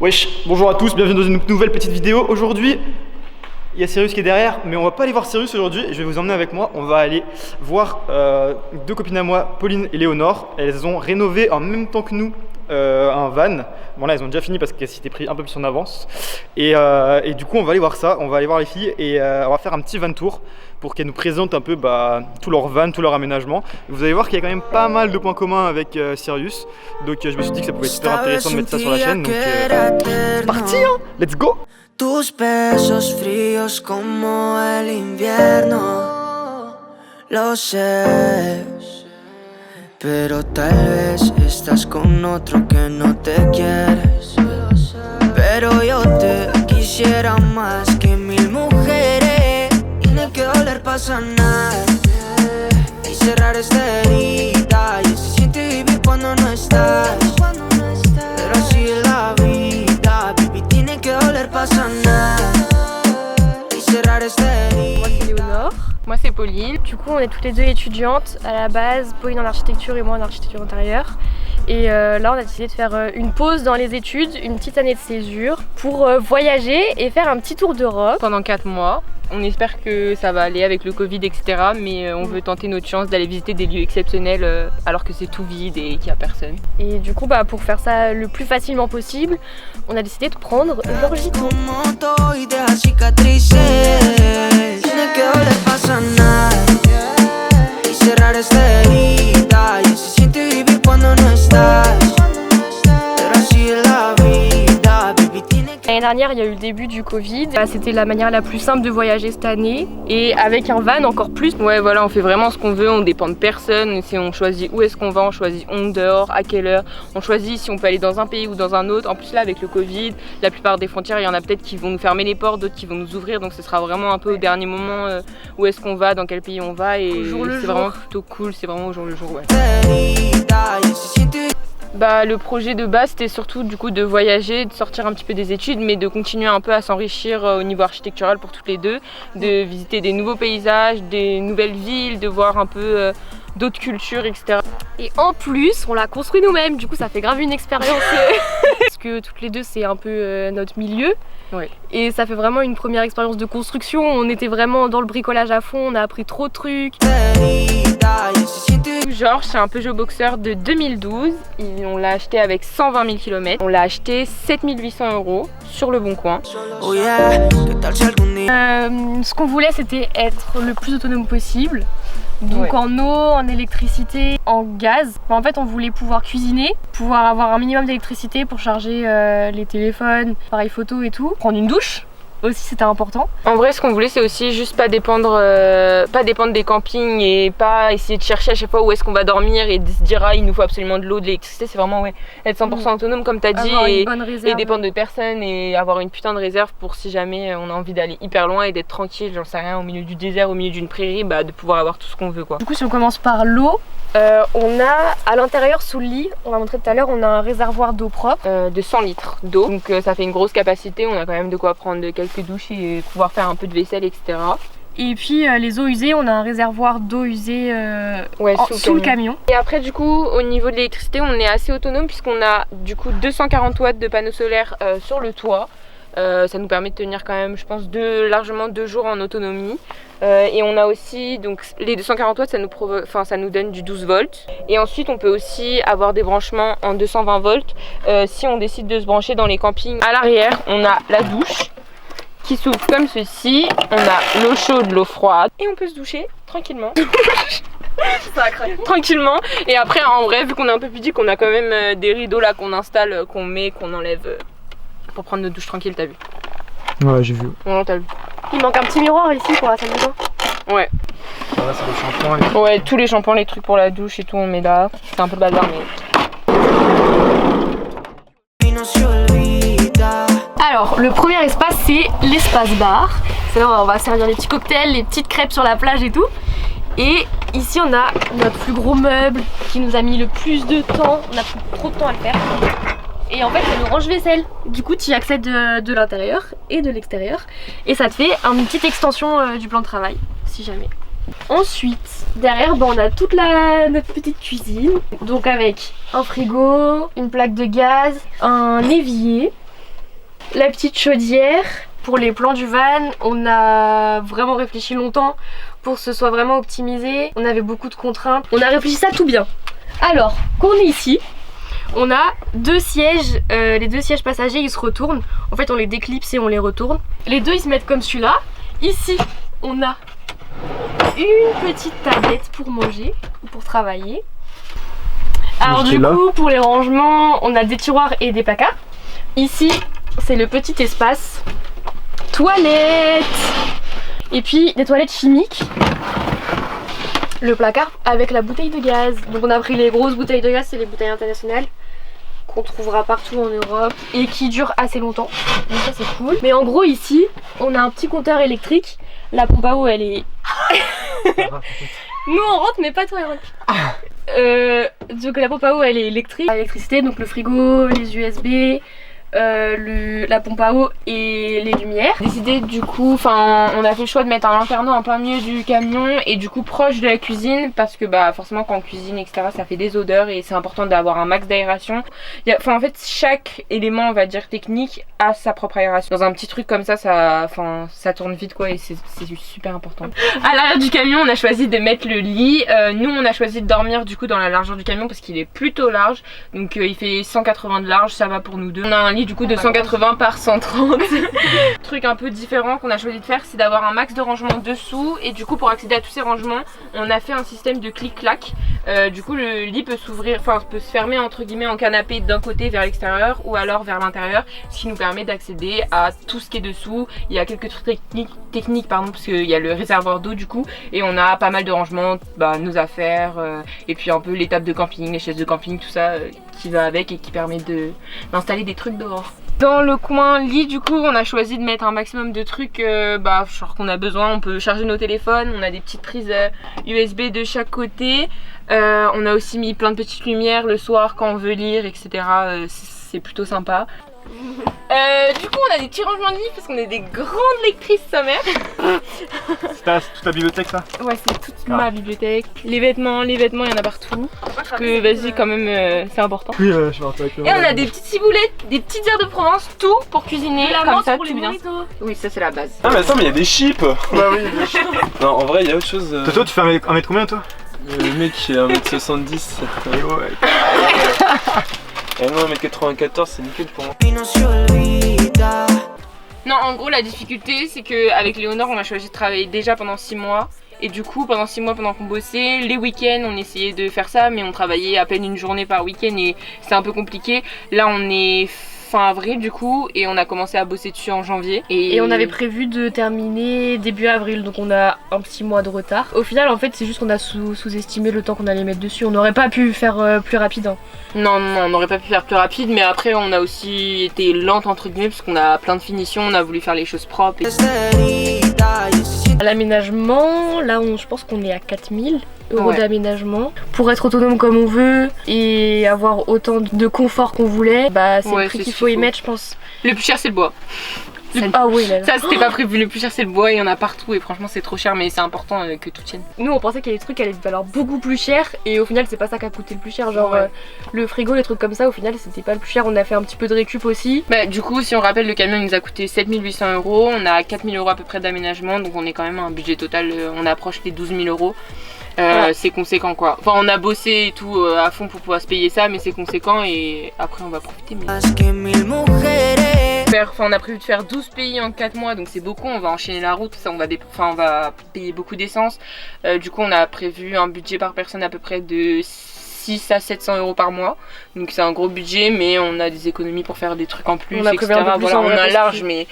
Wesh, bonjour à tous, bienvenue dans une nouvelle petite vidéo. Aujourd'hui, il y a Cyrus qui est derrière, mais on va pas aller voir Cyrus aujourd'hui. Je vais vous emmener avec moi. On va aller voir deux copines à moi, Pauline et Léonore. Elles ont rénové en même temps que nous un van. Bon là, elles ont déjà fini parce qu'elles s'étaient pris un peu plus en avance. Et du coup, on va aller voir ça. On va aller voir les filles et on va faire un petit van tour pour qu'elles nous présentent un peu tout leur van, tout leur aménagement. Vous allez voir qu'il y a quand même pas mal de points communs avec Cyrus. Donc je me suis dit que ça pouvait être super intéressant de mettre ça sur la chaîne. Donc c'est parti, hein. Let's go. Tus besos fríos como el invierno, lo sé, pero tal vez estás con otro que no te quieres, pero yo te quisiera más que 1000 mujeres. Tiene que doler para sanar y cerrar esta herida, y se siente vivir cuando no estás, pero así es la vida, baby, tiene que doler para sanar y cerrar esta herida. Moi c'est Léonore. Moi c'est Pauline. Du coup on est toutes les deux étudiantes à la base, Pauline en architecture et moi en architecture intérieure. Et là on a décidé de faire une pause dans les études, une petite année de césure pour voyager et faire un petit tour d'Europe. Pendant 4 mois. On espère que ça va aller avec le Covid, etc. Mais on veut tenter notre chance d'aller visiter des lieux exceptionnels alors que c'est tout vide et qu'il n'y a personne. Et du coup, pour faire ça le plus facilement possible, on a décidé de prendre l'Orgiton. L'année dernière, il y a eu le début du Covid. C'était la manière la plus simple de voyager cette année. Et avec un van encore plus. Ouais, voilà, on fait vraiment ce qu'on veut, on dépend de personne. Si on choisit où est-ce qu'on va, on choisit on dehors, à quelle heure. On choisit si on peut aller dans un pays ou dans un autre. En plus là, avec le Covid, la plupart des frontières, il y en a peut-être qui vont nous fermer les portes, d'autres qui vont nous ouvrir. Donc ce sera vraiment un peu au dernier moment où est-ce qu'on va, dans quel pays on va. Et c'est vraiment plutôt cool, c'est vraiment au jour le jour, ouais. Le projet de base c'était surtout du coup de voyager, de sortir un petit peu des études, mais de continuer un peu à s'enrichir au niveau architectural pour toutes les deux, de visiter des nouveaux paysages, des nouvelles villes, de voir un peu d'autres cultures, etc. Et en plus on l'a construit nous-mêmes, du coup ça fait grave une expérience parce que toutes les deux c'est un peu notre milieu. Ouais. Et ça fait vraiment une première expérience de construction. On était vraiment dans le bricolage à fond, on a appris trop de trucs. Georges, c'est un Peugeot Boxer de 2012. On l'a acheté avec 120 000 km. On l'a acheté 7 800 € sur le Bon Coin. Ce qu'on voulait c'était être le plus autonome possible. Donc ouais. En eau, en électricité, en gaz. En fait on voulait pouvoir cuisiner, pouvoir avoir un minimum d'électricité pour charger les téléphones, appareils photo et tout. Prendre une douche aussi, c'était important. En vrai ce qu'on voulait c'est aussi juste pas dépendre des campings et pas essayer de chercher à chaque fois où est-ce qu'on va dormir et de se dire il nous faut absolument de l'eau, de l'électricité. C'est vraiment être 100% autonome comme t'as dit et dépendre de personne et avoir une putain de réserve pour si jamais on a envie d'aller hyper loin et d'être tranquille, j'en sais rien, au milieu du désert, au milieu d'une prairie, de pouvoir avoir tout ce qu'on veut quoi. Du coup si on commence par l'eau, on a à l'intérieur sous le lit, on l'a montré tout à l'heure, on a un réservoir d'eau propre de 100 litres d'eau, donc ça fait une grosse capacité, on a quand même de quoi prendre quelques douches et pouvoir faire un peu de vaisselle, etc. Et puis les eaux usées, on a un réservoir d'eau usée sous le camion. Et après du coup au niveau de l'électricité on est assez autonome puisqu'on a du coup 240 watts de panneaux solaires sur le toit. Ça nous permet de tenir quand même je pense largement 2 jours en autonomie. Et on a aussi donc les 240 watts ça nous donne du 12 volts. Et ensuite on peut aussi avoir des branchements en 220 volts si on décide de se brancher dans les campings. À l'arrière on a la douche qui s'ouvre comme ceci, on a l'eau chaude, l'eau froide et on peut se doucher tranquillement. Tranquillement. Et après en vrai vu qu'on est un peu pudique on a quand même des rideaux là qu'on installe, qu'on met, qu'on enlève pour prendre notre douche tranquille, t'as vu? Ouais j'ai vu. Ouais t'as vu. Il manque un petit miroir ici pour la salle de bain. Ouais. Ça va, c'est les shampoings. Ouais, tous les shampoings, les trucs pour la douche et tout on met là. C'est un peu le bazar mais... Alors le premier espace c'est l'espace bar. C'est là où on va servir les petits cocktails, les petites crêpes sur la plage et tout. Et ici on a notre plus gros meuble qui nous a mis le plus de temps. On a pris trop de temps à le faire. Et en fait c'est le range-vaisselle. Du coup tu y accèdes de l'intérieur et de l'extérieur. Et ça te fait une petite extension du plan de travail si jamais. Ensuite, derrière, on a toute notre petite cuisine. Donc avec un frigo, une plaque de gaz, un évier, la petite chaudière. Pour les plans du van, on a vraiment réfléchi longtemps pour que ce soit vraiment optimisé. On avait beaucoup de contraintes. On a réfléchi ça tout bien. Alors, quand on est ici, on a deux sièges, les deux sièges passagers ils se retournent. En fait on les déclipse et on les retourne. Les deux ils se mettent comme celui-là. Ici on a une petite tablette pour manger ou pour travailler. Alors du coup pour les rangements on a des tiroirs et des placards. Ici c'est le petit espace toilette. Et puis des toilettes chimiques. Le placard avec la bouteille de gaz. Donc on a pris les grosses bouteilles de gaz, c'est les bouteilles internationales qu'on trouvera partout en Europe et qui durent assez longtemps. Donc ça c'est cool. Mais en gros ici, on a un petit compteur électrique. La pompe à eau elle est... Nous on rentre mais pas toi donc la pompe à eau elle est électrique. L'électricité, donc le frigo, les USB... la pompe à eau et les lumières. Décidé du coup, enfin on a fait le choix de mettre un lanterneau en plein milieu du camion et du coup proche de la cuisine parce que bah forcément quand on cuisine etc ça fait des odeurs et c'est important d'avoir un max d'aération. Enfin en fait chaque élément on va dire technique a sa propre aération. Dans un petit truc comme ça, ça tourne vite quoi et c'est super important. À l'arrière du camion on a choisi de mettre le lit. Nous on a choisi de dormir du coup dans la largeur du camion parce qu'il est plutôt large. Donc il fait 180 de large, ça va pour nous deux. On a un lit du coup de 180 par 130. Truc un peu différent qu'on a choisi de faire, c'est d'avoir un max de rangement dessous et du coup pour accéder à tous ces rangements on a fait un système de clic-clac. Du coup le lit peut s'ouvrir, enfin peut se fermer entre guillemets en canapé d'un côté vers l'extérieur ou alors vers l'intérieur, ce qui nous permet d'accéder à tout ce qui est dessous. Il y a quelques trucs techniques pardon, parce qu'il y a le réservoir d'eau du coup et on a pas mal de rangements, nos affaires et puis un peu les tables de camping, les chaises de camping, tout ça qui va avec et qui permet d'installer des trucs dehors. Dans le coin lit du coup on a choisi de mettre un maximum de trucs genre qu'on a besoin. On peut charger nos téléphones, on a des petites prises USB de chaque côté. On a aussi mis plein de petites lumières le soir quand on veut lire etc. C'est plutôt sympa. Du coup on a des petits rangements de lit parce qu'on est des grandes lectrices sa mère. C'est toute ta bibliothèque ça? Ouais c'est toute ma bibliothèque. Les vêtements il y en a partout. Parce que vas-y quand même c'est important. Oui je suis avec Et on a des petites ciboulettes, des petites herbes de Provence, tout pour cuisiner comme ça, tout bien. Oui ça c'est la base. Ah mais attends mais il y a des chips. Bah oui des chips. Non en vrai il y a autre chose. Toi tu fais 1 mètre combien toi? Le mec il est 1m70. Et ouais. Et moi 1m94 c'est nickel pour moi. Non en gros la difficulté c'est que avec Léonore on a choisi de travailler déjà pendant 6 mois. Et du coup pendant 6 mois pendant qu'on bossait, les week-ends on essayait de faire ça mais on travaillait à peine une journée par week-end et c'est un peu compliqué. Là on est fin avril du coup et on a commencé à bosser dessus en janvier. Et on avait prévu de terminer début avril donc on a un petit mois de retard. Au final en fait c'est juste qu'on a sous-estimé le temps qu'on allait mettre dessus. On n'aurait pas pu faire plus rapide. Hein. Non, on n'aurait pas pu faire plus rapide mais après on a aussi été lente entre guillemets parce qu'on a plein de finitions, on a voulu faire les choses propres. L'aménagement, là je pense qu'on est à 4000 € d'aménagement. Pour être autonome comme on veut et avoir autant de confort qu'on voulait, c'est le prix qu'il faut y mettre je pense. Le plus cher c'est le bois. Ah oui là. Ça c'était pas prévu, le plus cher c'est le bois, il y en a partout et franchement c'est trop cher mais c'est important que tout tienne. Nous on pensait qu'il y a des trucs qui allaient valoir beaucoup plus cher et au final c'est pas ça qui a coûté le plus cher, genre le frigo, les trucs comme ça au final c'était pas le plus cher, on a fait un petit peu de récup aussi. Du coup si on rappelle le camion il nous a coûté 7800 €, on a 4000 € à peu près d'aménagement donc on est quand même à un budget total, on approche les 12 000 €. C'est conséquent quoi. Enfin on a bossé et tout à fond pour pouvoir se payer ça mais c'est conséquent et après on va profiter. On a prévu de faire 12 pays en 4 mois donc c'est beaucoup, on va enchaîner la route, ça, on va payer beaucoup d'essence. Du coup on a prévu un budget par personne à peu près de 600 à 700 € par mois. Donc c'est un gros budget mais on a des économies pour faire des trucs en plus, etc. Voilà, on a large mais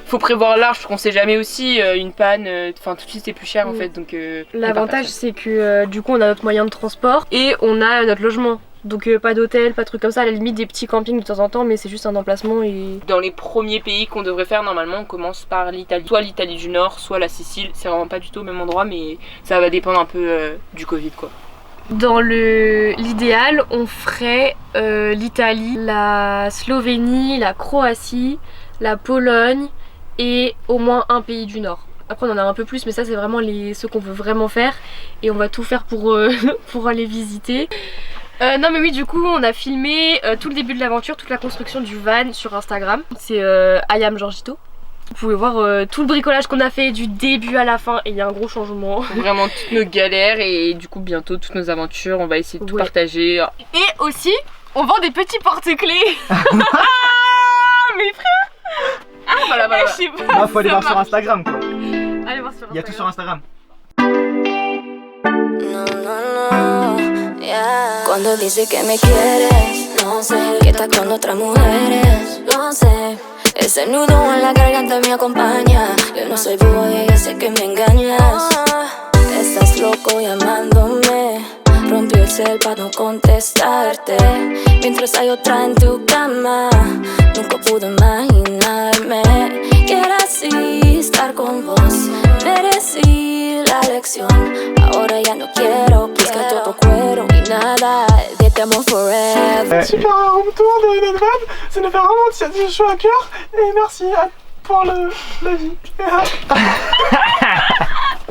faut prévoir large parce qu'on sait jamais aussi une panne, tout de suite c'est plus cher en fait. Donc l'avantage c'est que du coup on a notre moyen de transport et on a notre logement. Donc pas d'hôtel, pas de trucs comme ça, à la limite des petits campings de temps en temps mais c'est juste un emplacement et... Dans les premiers pays qu'on devrait faire normalement on commence par l'Italie, soit l'Italie du Nord, soit la Sicile, c'est vraiment pas du tout au même endroit mais ça va dépendre un peu du Covid quoi. Dans l'idéal on ferait l'Italie, la Slovénie, la Croatie, la Pologne et au moins un pays du Nord. Après on en a un peu plus mais ça c'est vraiment ceux qu'on veut vraiment faire et on va tout faire pour aller visiter. Non mais oui, du coup on a filmé tout le début de l'aventure, toute la construction du van sur Instagram. C'est Ayam Georgito. Vous pouvez voir tout le bricolage qu'on a fait du début à la fin et il y a un gros changement. Vraiment toutes nos galères et du coup bientôt toutes nos aventures, on va essayer de tout partager. Et aussi, on vend des petits porte-clés. Mes frères. Ah voilà. Je sais pas. Ah, faut aller voir sur Instagram quoi. Allez voir sur Instagram. Il y a tout sur Instagram. No, no, no, yeah. Cuando dice que me quieres, no sé, que estás con otras mujeres, no sé. Ese nudo en la garganta me acompaña. Yo no soy boy, yo sé que me engañas. Estás loco llamándome. Rompió el cel para no contestarte. Mientras hay otra en tu cama, nunca pude imaginarme que era así estar con vos. Merecí la lección. Ahora ya no quiero plus que todo cuero y nada de te amo forever. Super home tour de notre van, ça nous fait vraiment du chaud à cœur et merci pour la vie.